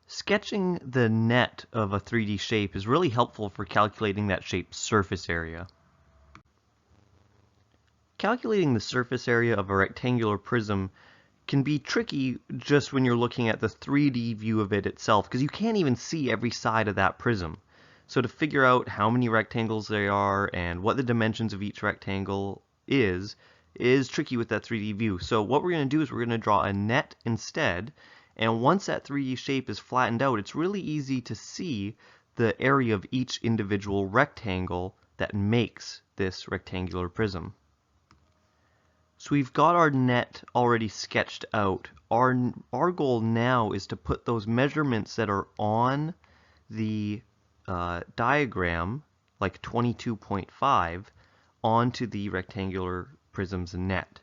Sketching the net of a 3D shape is really helpful for calculating that shape's surface area. Calculating the surface area of a rectangular prism can be tricky just when you're looking at the 3D view of it itself, because you can't even see every side of that prism. So to figure out how many rectangles there are and what the dimensions of each rectangle is tricky with that 3D view. So what we're going to do is we're going to draw a net instead, and once that 3D shape is flattened out, it's really easy to see the area of each individual rectangle that makes this rectangular prism. So we've got our net already sketched out. Our goal now is to put those measurements that are on the diagram, like 22.5, onto the rectangular prism's net.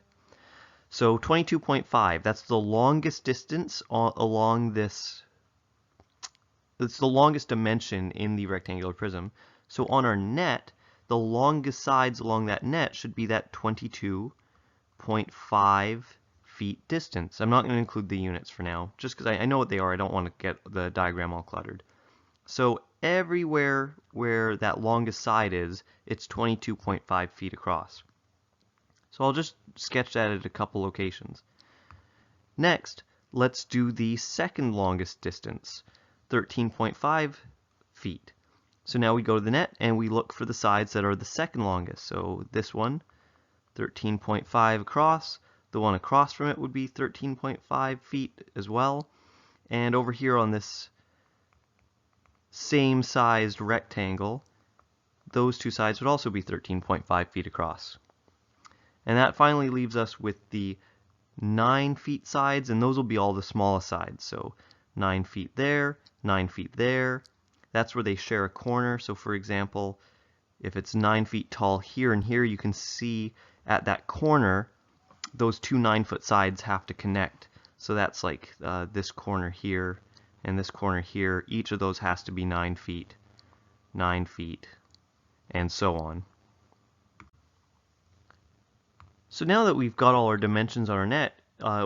So 22.5, that's the longest distance along this, it's the longest dimension in the rectangular prism. So on our net, the longest sides along that net should be that 22.5 feet distance. I'm not going to include the units for now, just because I know what they are. I don't want to get the diagram all cluttered. So everywhere where that longest side is, it's 22.5 feet across. So I'll just sketch that at a couple locations. Next, let's do the second longest distance, 13.5 feet. So now we go to the net and we look for the sides that are the second longest. So this one, 13.5 across. The one across from it would be 13.5 feet as well. And over here on this same sized rectangle, those two sides would also be 13.5 feet across. And that finally leaves us with the 9 feet sides, and those will be all the smallest sides. So 9 feet there, 9 feet there. That's where they share a corner. So for example, if it's 9 feet tall here and here, you can see at that corner, those two 9-foot sides have to connect. So that's like this corner here and this corner here. Each of those has to be 9 feet, and so on. So now that we've got all our dimensions on our net,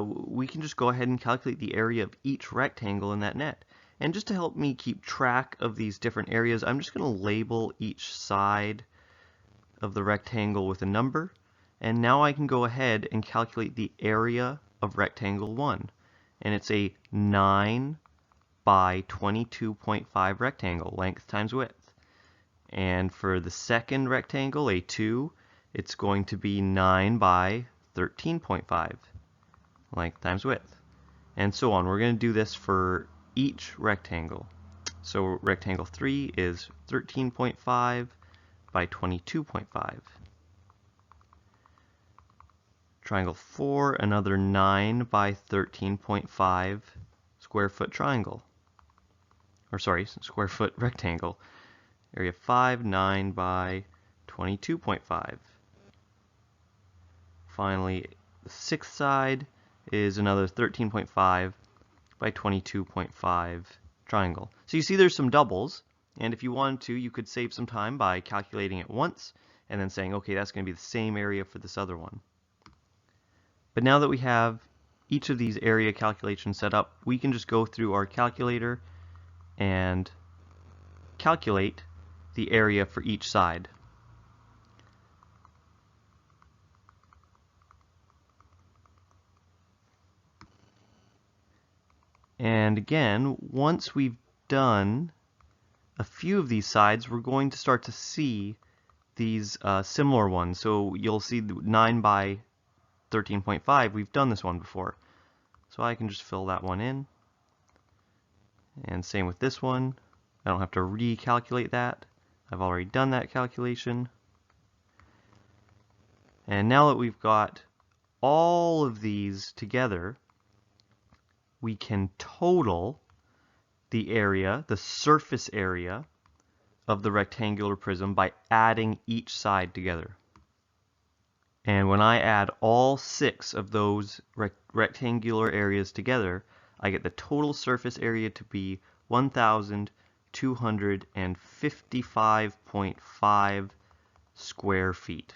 we can just go ahead and calculate the area of each rectangle in that net. And just to help me keep track of these different areas, I'm just going to label each side of the rectangle with a number. And now I can go ahead and calculate the area of rectangle 1. And it's a 9 by 22.5 rectangle, length times width. And for the second rectangle, a 2, it's going to be 9 by 13.5, length times width, and so on. We're going to do this for each rectangle. So rectangle 3 is 13.5 by 22.5. Triangle 4, another 9 by 13.5 square foot triangle. Or sorry, square foot rectangle. Area 5, 9 by 22.5. Finally, the sixth side is another 13.5 by 22.5 triangle. So you see there's some doubles, and if you wanted to, you could save some time by calculating it once and then saying, okay, that's going to be the same area for this other one. But now that we have each of these area calculations set up, we can just go through our calculator and calculate the area for each side. And again, once we've done a few of these sides, we're going to start to see these similar ones. So you'll see the 9 by 13.5, we've done this one before. So I can just fill that one in. And same with this one. I don't have to recalculate that. I've already done that calculation. And now that we've got all of these together, we can total the area, the surface area of the rectangular prism by adding each side together. And when I add all 6 of those rectangular areas together, I get the total surface area to be 1,255.5 square feet.